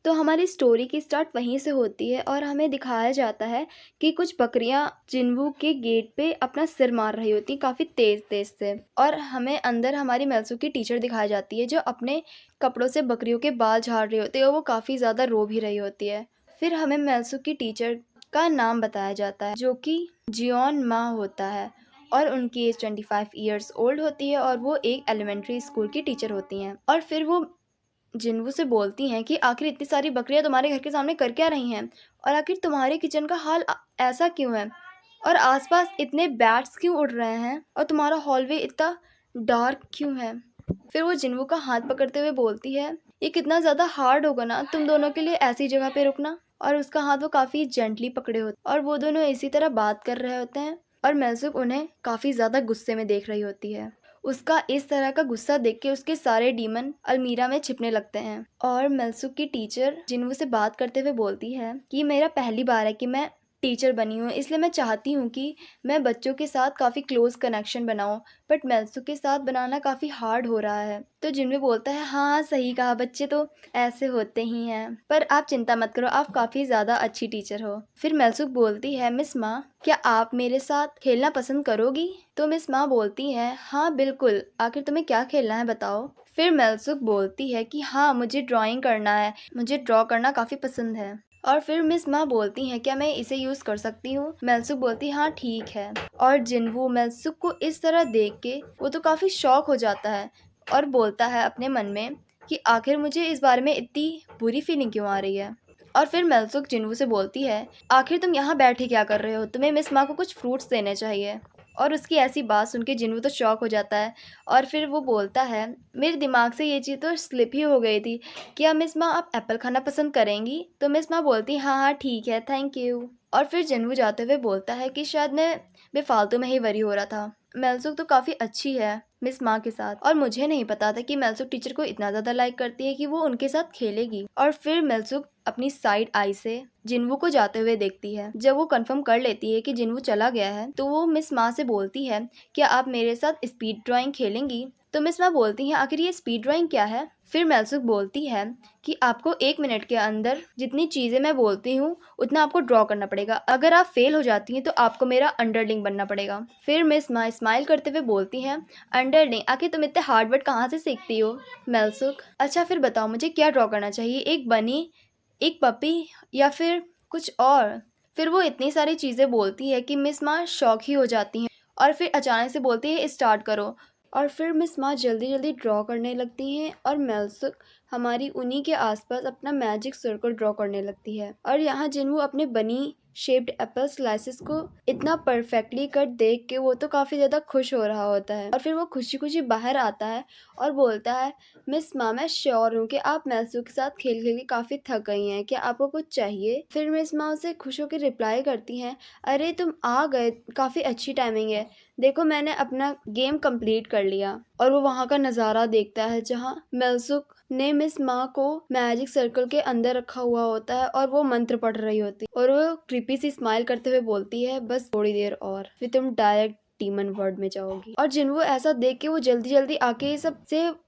तो हमारी स्टोरी की स्टार्ट वहीं से होती है और हमें दिखाया जाता है कि कुछ बकरियां जिन्वू के गेट पे अपना सिर मार रही होती काफ़ी तेज़ तेज़ से, और हमें अंदर हमारी मेल्सू की टीचर दिखाई जाती है जो अपने कपड़ों से बकरियों के बाल झाड़ रही होती है और वो काफ़ी ज़्यादा रो भी रही होती है। फिर हमें मेल्सू की टीचर का नाम बताया जाता है जो कि जियोन मा होता है, और उनकी एज 25 ईयर्स ओल्ड होती है और वो एक एलिमेंट्री स्कूल की टीचर होती हैं। और फिर वो जिन्वू से बोलती हैं कि आखिर इतनी सारी बकरियां तुम्हारे घर के सामने कर क्या रही हैं, और आखिर तुम्हारे किचन का हाल ऐसा क्यों है, और आसपास इतने बैट्स क्यों उड़ रहे हैं, और तुम्हारा हॉलवे इतना डार्क क्यों है। फिर वो जिन्वू का हाथ पकड़ते हुए बोलती है ये कितना ज़्यादा हार्ड होगा ना तुम दोनों के लिए ऐसी जगह पे रुकना, और उसका हाथ वो काफ़ी जेंटली पकड़े होते और वो दोनों इसी तरह बात कर रहे होते हैं, और मेल्सुक उन्हें काफ़ी ज़्यादा गुस्से में देख रही होती है। उसका इस तरह का गुस्सा देख के उसके सारे डीमन अलमीरा में छिपने लगते हैं, और मेल्सुक की टीचर जिन्वू से बात करते हुए बोलती है कि मेरा पहली बार है कि मैं टीचर बनी हूँ, इसलिए मैं चाहती हूँ कि मैं बच्चों के साथ काफ़ी क्लोज कनेक्शन बनाऊँ, बट मेल्सुक के साथ बनाना काफ़ी हार्ड हो रहा है। तो जिन्वू बोलता है हाँ सही कहा, बच्चे तो ऐसे होते ही हैं, पर आप चिंता मत करो, आप काफ़ी ज़्यादा अच्छी टीचर हो। फिर मेल्सुक बोलती है मिस माँ क्या आप मेरे साथ खेलना पसंद करोगी। तो मिस माँ बोलती हैं हाँ बिल्कुल, आखिर तुम्हें क्या खेलना है बताओ। फिर मेल्सुक बोलती है कि हाँ मुझे ड्राइंग करना है, मुझे ड्रॉ करना काफ़ी पसंद है। और फिर मिस माँ बोलती हैं क्या मैं इसे यूज़ कर सकती हूँ। मेल्सुक बोलती हाँ ठीक है। और जिन्वू मेल्सुक को इस तरह देख के वो तो काफ़ी शॉक हो जाता है और बोलता है अपने मन में कि आखिर मुझे इस बारे में इतनी बुरी फीलिंग क्यों आ रही है। और फिर मेल्सुक जिन्वू से बोलती है आखिर तुम यहाँ बैठे क्या कर रहे हो, तुम्हें मिस माँ को कुछ फ्रूट्स देने चाहिए। और उसकी ऐसी बात सुन के जिन्वू तो शॉक हो जाता है, और फिर वो बोलता है मेरे दिमाग से ये चीज़ तो स्लिप ही हो गई थी, क्या मिस माँ आप एप्पल खाना पसंद करेंगी। तो मिस माँ बोलती हाँ हाँ ठीक है थैंक यू। और फिर जिन्वू जाते हुए बोलता है कि शायद मैं बेफालतू में ही वरी हो रहा था, मेल्सुक तो काफ़ी अच्छी है मिस माँ के साथ, और मुझे नहीं पता था कि मेल्सुक टीचर को इतना ज़्यादा लाइक करती है कि वो उनके साथ खेलेगी। और फिर मेल्सुक अपनी साइड आई से जिन्वू को जाते हुए देखती है। जब वो कंफर्म कर लेती है कि जिन्वू चला गया है तो वो मिस माँ से बोलती है क्या आप मेरे साथ स्पीड ड्राइंग खेलेंगी। तो मिस माँ बोलती हैं आखिर ये स्पीड ड्राइंग क्या है। फिर मेल्सुक बोलती है कि आपको 1 मिनट के अंदर जितनी चीज़ें मैं बोलती हूँ उतना आपको ड्रॉ करना पड़ेगा, अगर आप फेल हो जाती हैं तो आपको मेरा अंडरलिंग बनना पड़ेगा। फिर मिस माँ स्माइल करते हुए बोलती हैं अंडरलिंग, आखिर तुम इतने हार्ड वर्ड कहाँ से सीखती हो। मेल्सुक अच्छा फिर बताओ मुझे क्या ड्रॉ करना चाहिए, एक बनी, एक पपी, या फिर कुछ और। फिर वो इतनी सारी चीज़ें बोलती है कि मिस माँ शॉक ही हो जाती हैं, और फिर अचानक से बोलती है स्टार्ट करो। और फिर मिस माँ जल्दी जल्दी ड्रॉ करने लगती हैं, और मेल्सुक हमारी उन्हीं के आसपास अपना मैजिक सर्कल ड्रॉ करने लगती है। और यहाँ जिन्वू अपने बनी शेप्ड एप्पल स्लाइसेस को इतना परफेक्टली कट देख के वो तो काफ़ी ज़्यादा खुश हो रहा होता है, और फिर वो खुशी खुशी बाहर आता है और बोलता है मिस माँ मैं श्योर हूँ कि आप मेल्सुक के साथ खेल खेल के काफ़ी थक गई हैं, क्या आपको कुछ चाहिए। फिर मिस माँ उसे खुश होकर रिप्लाई करती हैं अरे तुम आ गए, काफ़ी अच्छी टाइमिंग है, देखो मैंने अपना गेम कंप्लीट कर लिया। और वो वहाँ का नज़ारा देखता है जहाँ मेल्सुक ने मिस माँ को मैजिक सर्कल के अंदर रखा हुआ होता है और वो मंत्र पढ़ रही होती है, और वो क्रीपी सी स्माइल करते हुए बोलती है बस थोड़ी देर और फिर तुम डायरेक्ट डीमन वर्ल्ड में जाओगी। और जिन्वू ऐसा देख के वो जल्दी जल्दी आके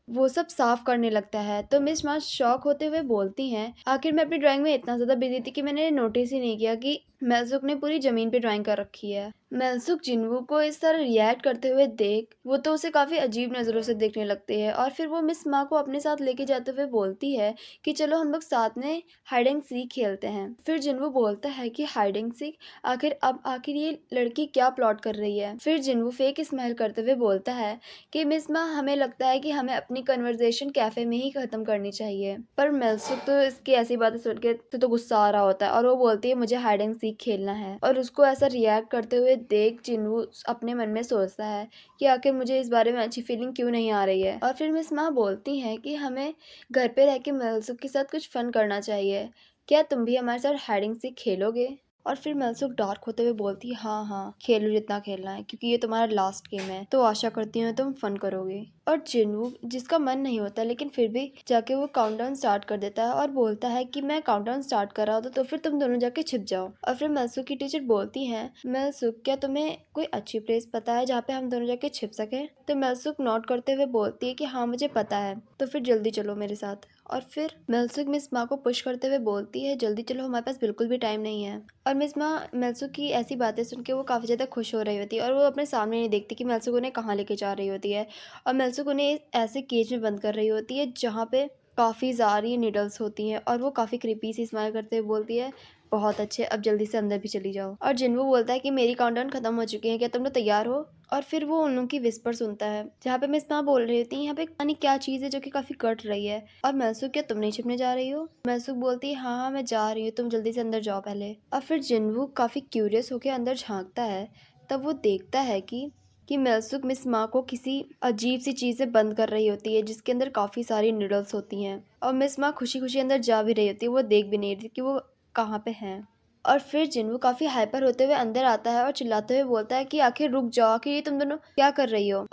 वो सब साफ करने लगता है। तो मिस माँ शॉक होते हुए बोलती हैं आखिर मैं अपनी ड्राइंग में इतना ज़्यादा बिजी थी कि मैंने नोटिस ही नहीं किया कि मेल्सुक ने पूरी ज़मीन पे ड्राइंग कर रखी है। मेल्सुक जिन्वू को इस तरह रिएक्ट करते हुए देख वो तो उसे काफ़ी अजीब नज़रों से देखने लगती है, और फिर वो मिस माँ को अपने साथ लेके जाते हुए बोलती है कि चलो हम लोग साथ में हाइड एंड सीक खेलते हैं। फिर जिन्वू बोलता है कि हाइड एंड सीक, आखिर ये लड़की क्या प्लॉट कर रही है। फिर जिन्वू फेक स्माइल करते हुए बोलता है कि मिस माँ हमें लगता है कि हमें अपनी कन्वर्सेशन कैफ़े में ही ख़त्म करनी चाहिए। पर मेल्सुक तो इसकी ऐसी बातें सुन के तो गुस्सा आ रहा होता है, और वो बोलती है मुझे हाइड एंड सीक खेलना है। और उसको ऐसा रिएक्ट करते हुए देख जिन्वू अपने मन में सोचता है कि आखिर मुझे इस बारे में अच्छी फीलिंग क्यों नहीं आ रही है। और फिर मिस माँ बोलती हैं कि हमें घर पे रह के मेल्सुक के साथ कुछ फन करना चाहिए, क्या तुम भी हमारे साथ हाइड एंड सीक खेलोगे। और फिर मेल्सुक डार्क होते हुए बोलती है हाँ हाँ खेलो जितना खेलना है, क्योंकि ये तुम्हारा लास्ट गेम है, तो आशा करती हूँ तुम फन करोगे। और जिन्वू जिसका मन नहीं होता लेकिन फिर भी जाके वो काउंटडाउन स्टार्ट कर देता है और बोलता है कि मैं काउंटडाउन स्टार्ट कर रहा हूँ तो फिर तुम दोनों जाके छिप जाओ। और फिर मेल्सुक की टीचर बोलती हैं मेल्सुक क्या तुम्हें कोई अच्छी प्लेस पता है जहाँ पे हम दोनों जाके छिप सके। तो मेल्सुक नोट करते हुए बोलती है कि हाँ मुझे पता है, तो फिर जल्दी चलो मेरे साथ। और फिर मेल्सुक मिस मा को पुश करते हुए बोलती है जल्दी चलो, हमारे पास बिल्कुल भी टाइम नहीं है। और मिस मा मेल्सुक की ऐसी बातें सुन के वो काफ़ी ज़्यादा खुश हो रही होती है और वो अपने सामने नहीं देखती कि मेल्सुक उन्हें कहाँ लेके जा रही होती है। और मेल्सुक उन्हें ऐसे केज में बंद कर रही होती है जहाँ पे काफ़ी सारी नीडल्स होती हैं और वो काफ़ी क्रीपी सी स्माइल करते हुए बोलती है बहुत अच्छे, अब जल्दी से अंदर भी चली जाओ। और जिन्वो बोलता है कि मेरी काउंटडाउन खत्म हो चुकी है, क्या तुम लोग तैयार हो? और फिर वो उन लोगों की विस्पर सुनता है जहाँ पे मिस मा बोल रही होती है यहाँ पे पता नहीं क्या चीज़ है जो कि काफ़ी कट रही है। और मेल्सुक क्या तुम नहीं छिपने जा रही हो? मेल्सुक बोलती है हाँ हाँ मैं जा रही हूँ, तुम जल्दी से अंदर जाओ पहले। और फिर जिन्वो काफ़ी क्यूरियस होकर अंदर झांकता है, तब वो देखता है कि मेल्सुक मिस मा को किसी अजीब सी चीज़ से बंद कर रही होती है जिसके अंदर काफ़ी सारी नूडल्स होती हैं। और मिस मा खुशी खुशी अंदर जा भी रही होती है, वो देख भी नहीं रही कि वो कहाँ पे हैं। और फिर जिन्वो काफ़ी हाइपर होते हुए अंदर आता है और चिल्लाते हुए बोलता है कि आखिर रुक जाओ, आखिर ये तुम दोनों क्या कर रही हो?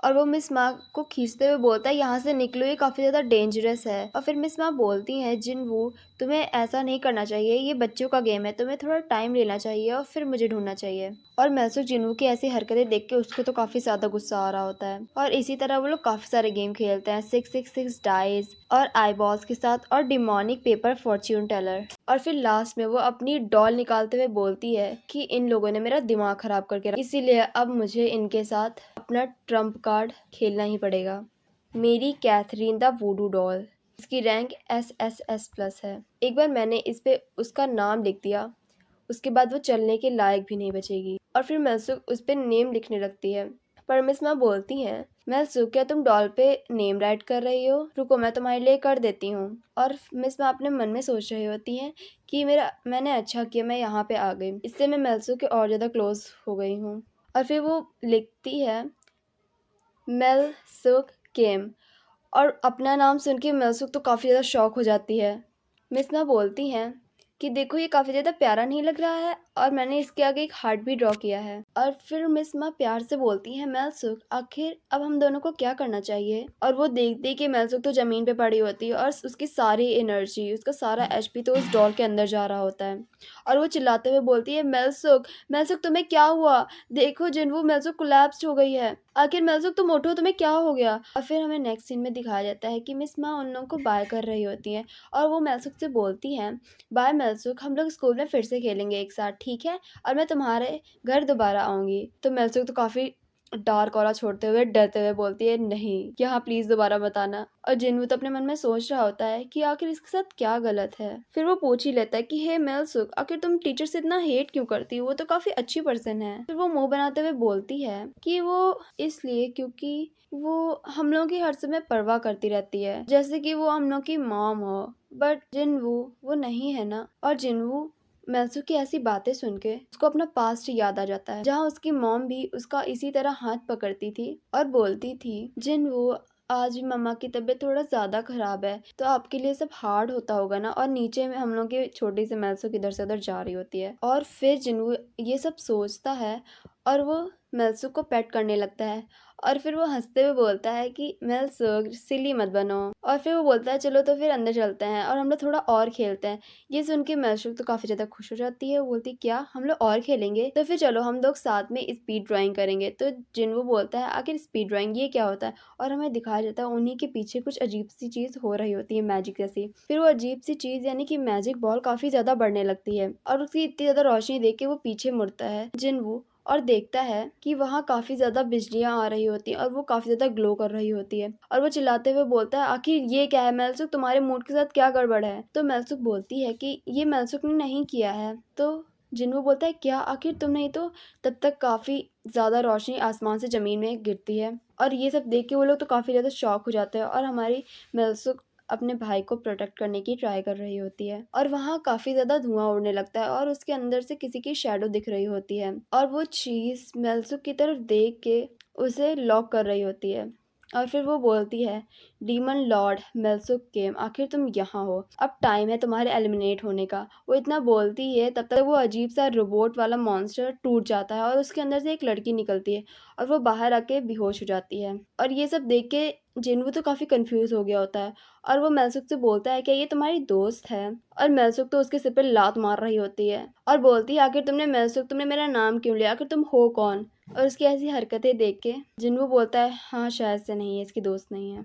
और वो मिस मा को खींचते हुए बोलता है यहाँ से निकलो, ये काफ़ी ज़्यादा डेंजरस है। और फिर मिस मा बोलती हैं जिन्वो तुम्हें ऐसा नहीं करना चाहिए, ये बच्चों का गेम है, तुम्हें थोड़ा टाइम लेना चाहिए और फिर मुझे ढूंढना चाहिए। और मेल्सुक जिन्वो की ऐसी हरकतें देख के उसको तो काफ़ी ज़्यादा गुस्सा आ रहा होता है। और इसी तरह वो लोग काफ़ी सारे गेम खेलते हैं, 666 डाइस और आई बॉल्स के साथ और डिमोनिक पेपर फॉर्च्यून टेलर। और फिर लास्ट में वो अपनी डॉल निकालते हुए बोलती है कि इन लोगों ने मेरा दिमाग खराब करके रखा, इसीलिए अब मुझे इनके साथ अपना ट्रम्प कार्ड खेलना ही पड़ेगा। मेरी कैथरीन द वूडू डॉल, इसकी रैंक SSS+ है। एक बार मैंने इस पे उसका नाम लिख दिया, उसके बाद वो चलने के लायक भी नहीं बचेगी। और फिर मेल्सुक उस पे नेम लिखने लगती है, पर मिस मा बोलती हैं मेल्सुक क्या तुम डॉल पे नेम राइट कर रही हो? रुको मैं तुम्हारे लिए कर देती हूँ। और मिस मा अपने मन में सोच रही होती हैं कि मैंने अच्छा किया मैं यहाँ पे आ गई, इससे मैं मेल्सुक के और ज़्यादा क्लोज हो गई हूँ। और फिर वो लिखती है मेल्सुक केम, और अपना नाम सुन के मेल्सुक तो काफ़ी ज़्यादा शॉक हो जाती है। मिस मा बोलती हैं कि देखो ये काफ़ी ज़्यादा प्यारा नहीं लग रहा है, और मैंने इसके आगे एक हार्ट भी ड्रॉ किया है। और फिर मिस मा प्यार से बोलती हैं मेल्सुक आखिर अब हम दोनों को क्या करना चाहिए? और वो देखती है कि मेल्सुक तो ज़मीन पे पड़ी होती है और उसकी सारी एनर्जी, उसका सारा HP तो उस डॉल के अंदर जा रहा होता है। और वो चिल्लाते हुए बोलती है मेल्सुक मेल्सुक तुम्हें क्या हुआ? देखो जिन्वो मेल्सुक कोलैप्स हो गई है, आखिर मेल्सुक तुम उठो, तुम्हें क्या हो गया? और फिर हमें नेक्स्ट सीन में दिखाया जाता है कि मिस मा उन लोगों को बाय कर रही होती हैं और वो मेल्सुक से बोलती हैं बाय मेल्सुक, हम लोग स्कूल में फिर से खेलेंगे एक साथ, ठीक है? और मैं तुम्हारे घर दोबारा आऊँगी। तो मेल्सुक तो काफ़ी डार्क ऑरा छोड़ते हुए डरते हुए बोलती है नहीं, कि हाँ प्लीज़ दोबारा मत आना। और जिन्वो तो अपने मन में सोच रहा होता है कि आखिर इसके साथ क्या गलत है। फिर वो पूछ ही लेता है कि हे मेल्सुक आखिर तुम टीचर से इतना हेट क्यों करती हो, वो तो काफ़ी अच्छी पर्सन है। फिर वो मुंह बनाते हुए बोलती है कि वो इसलिए क्योंकि वो हम लोगों की हर समय परवाह करती रहती है, जैसे कि वो हम लोग की मॉम हो। बट जिन्वो वो नहीं है ना। और जिन्वो मेल्सुक की ऐसी बातें सुन के उसको अपना पास्ट याद आ जाता है, जहाँ उसकी मॉम भी उसका इसी तरह हाथ पकड़ती थी और बोलती थी जिन्वो आज भी मम्मा की तबीयत थोड़ा ज़्यादा ख़राब है, तो आपके लिए सब हार्ड होता होगा ना। और नीचे में हम लोग की छोटी सी मेल्सुक इधर से उधर जा रही होती है और फिर जिन्वो ये सब सोचता है और वो मेल्सुक को पेट करने लगता है। और फिर वो हंसते हुए बोलता है कि मेल्सुक सिली मत बनो। और फिर वो बोलता है चलो तो फिर अंदर चलते हैं और हम लोग थोड़ा और खेलते हैं। ये सुन के मेल्सुक तो काफ़ी ज़्यादा खुश हो जाती है, वो बोलती क्या हम लोग और खेलेंगे? तो फिर चलो हम लोग साथ में स्पीड ड्राइंग करेंगे। तो जिन्वो बोलता है आखिर स्पीड ड्राइंग ये क्या होता है? और हमें दिखाया जाता है उन्हीं के पीछे कुछ अजीब सी चीज़ हो रही होती है, मैजिक जैसी। फिर वो अजीब सी चीज़ यानी कि मैजिक बॉल काफ़ी ज़्यादा बढ़ने लगती है और उसकी इतनी ज़्यादा रोशनी देख के वो पीछे मुड़ता है जिन्वो और देखता है कि वहाँ काफ़ी ज़्यादा बिजलियाँ आ रही होती हैं और वो काफ़ी ज़्यादा ग्लो कर रही होती है। और वो चिल्लाते हुए बोलता है आखिर ये क्या है मेल्सुक, तुम्हारे मूड के साथ क्या गड़बड़ है? तो मेल्सुक बोलती है कि ये मेल्सुक ने नहीं किया है। तो जिन्वो बोलता है क्या आखिर तुम नहीं? तो तब तक काफ़ी ज़्यादा रोशनी आसमान से ज़मीन में गिरती है और ये सब देख के वो लोग तो काफ़ी ज़्यादा शॉक हो जाते हैं और हमारी मेल्सुक अपने भाई को प्रोटेक्ट करने की ट्राई कर रही होती है। और वहाँ काफ़ी ज़्यादा धुआं उड़ने लगता है और उसके अंदर से किसी की शैडो दिख रही होती है और वो चीज़ मेल्सुक की तरफ देख के उसे लॉक कर रही होती है। और फिर वो बोलती है डीमन लॉर्ड मेल्सुक केम, आखिर तुम यहाँ हो, अब टाइम है तुम्हारे एलिमिनेट होने का। वो इतना बोलती है तब तक वो अजीब सा रोबोट वाला मॉन्स्टर टूट जाता है और उसके अंदर से एक लड़की निकलती है और वो बाहर आके बेहोश हो जाती है। और ये सब देख के जिन्वो तो काफ़ी कंफ्यूज हो गया होता है और वो मेल्सुक से बोलता है क्या ये तुम्हारी दोस्त है? और मेल्सुक तो उसके सिर पे लात मार रही होती है और बोलती है आखिर तुमने मेल्सुक तुमने मेरा नाम क्यों लिया, आखिर तुम हो कौन? और उसकी ऐसी हरकतें देख के जिन्वो बोलता है हाँ शायद से नहीं है, इसकी दोस्त नहीं है।